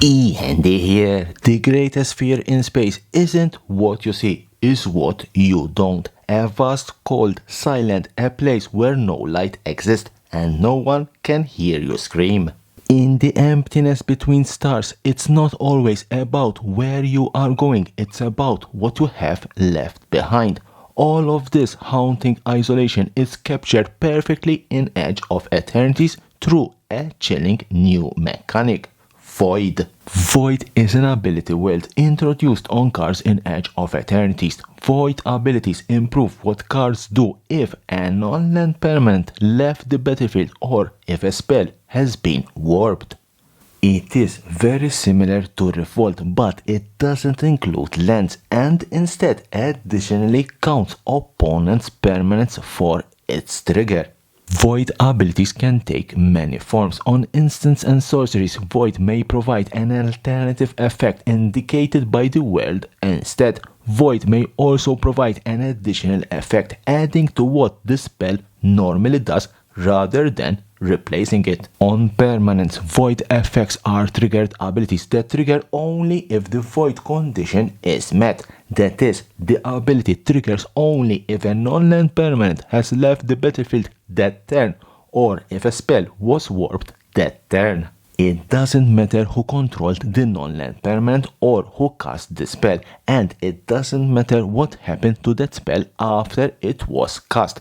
E.N.D here. The greatest fear in space isn't what you see, is what you don't. A vast, cold, silent, a place where no light exists and no one can hear you scream. In the emptiness between stars, it's not always about where you are going, it's about what you have left behind. All of this haunting isolation is captured perfectly in Edge of Eternities through a chilling new mechanic. Void. Void is an ability world introduced on cards in Edge of Eternities. Void abilities improve what cards do if a non-land permanent left the battlefield or if a spell has been warped. It is very similar to Revolt, but it doesn't include lands and instead additionally counts opponents' permanents for its trigger. Void abilities can take many forms. On instants and sorceries, Void may provide an alternative effect indicated by the world instead. Void may also provide an additional effect adding to what the spell normally does rather than replacing it. On permanents, Void effects are triggered abilities that trigger only if the Void condition is met. That is, the ability triggers only if a non-land permanent has left the battlefield that turn or if a spell was warped that turn. It doesn't matter who controlled the non-land permanent or who cast the spell, and it doesn't matter what happened to that spell after it was cast.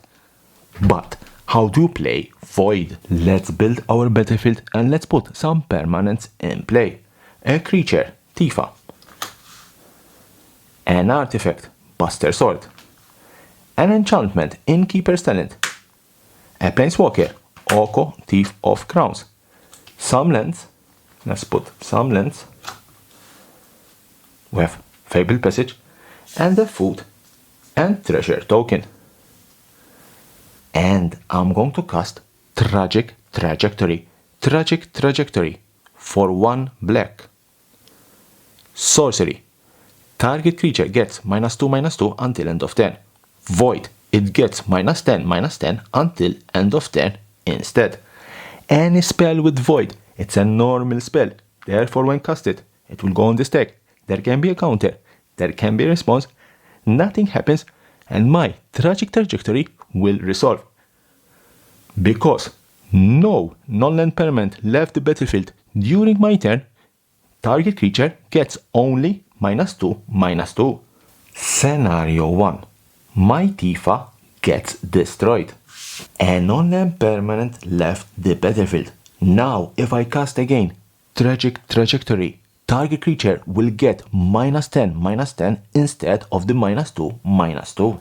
But how do you play Void? Let's build our battlefield and let's put some permanents in play. A creature, Tifa. An artifact, Buster Sword. An enchantment, Innkeeper's Talent. A planeswalker, Oko, Thief of Crowns. Some lands, let's put some lands. We have Fabled Passage and a food and treasure token. And I'm going to cast Tragic Trajectory. Tragic Trajectory for 1 black. Sorcery. Target creature gets -2/-2 until end of turn. Void. It gets -10/-10 until end of turn instead. Any spell with Void, it's a normal spell. Therefore, when casted, it will go on this deck. There can be a counter. There can be a response. Nothing happens, and my Tragic Trajectory will resolve. Because no non-land permanent left the battlefield during my turn, target creature gets only -2/-2. Scenario 1. My Tifa gets destroyed. A non-land permanent left the battlefield. Now, if I cast again Tragic Trajectory, target creature will get -10/-10 instead of the -2/-2.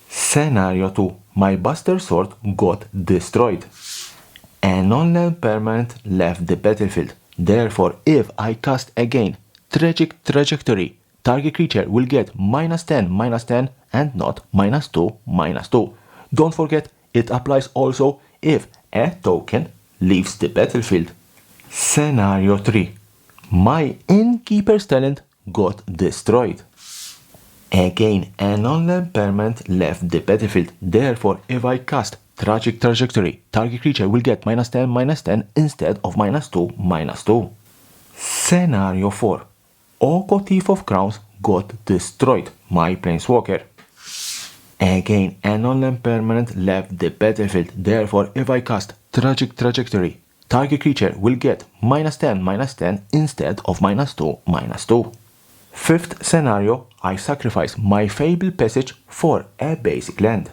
Scenario 2. My Buster Sword got destroyed. A non-land permanent left the battlefield. Therefore, if I cast again Tragic Trajectory, target creature will get -10/-10 and not -2/-2. Don't forget, it applies also if a token leaves the battlefield. Scenario 3. My Innkeeper's Talent got destroyed. Again, a non-land permanent left the battlefield. Therefore, if I cast Tragic Trajectory, target creature will get -10/-10 instead of -2/-2. Scenario 4. Oko Thief of Crowns got destroyed. My planeswalker. Again, a non-land permanent left the battlefield. Therefore, if I cast Tragic Trajectory, target creature will get -10/-10 instead of -2/-2. Fifth scenario, I sacrifice my Fabled Passage for a basic land.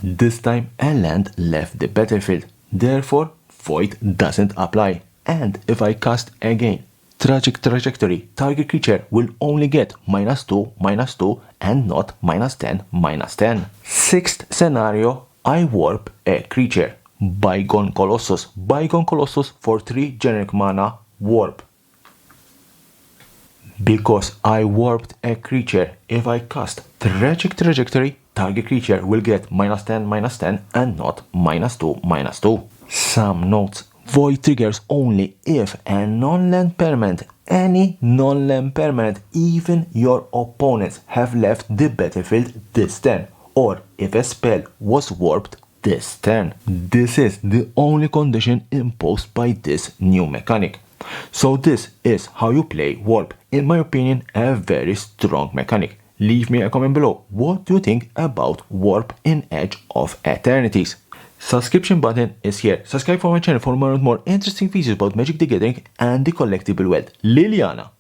This time a land left the battlefield. Therefore, Void doesn't apply. And if I cast again Tragic Trajectory, target creature will only get -2/-2 and not -10/-10. Sixth scenario, I warp a creature. Bygone Colossus. Bygone Colossus for 3 generic mana warp. Because I warped a creature, if I cast Tragic Trajectory, target creature will get -10/-10 and not -2/-2. Some notes. Void triggers only if a non-land permanent, any non-land permanent, even your opponents, have left the battlefield this turn, or if a spell was warped this turn. This is the only condition imposed by this new mechanic. So this is how you play Warp. In my opinion, a very strong mechanic. Leave me a comment below. What do you think about Warp in Edge of Eternities? Subscription button is here. Subscribe for my channel for more and more interesting videos about Magic the Gathering and the collectible world. Liliana.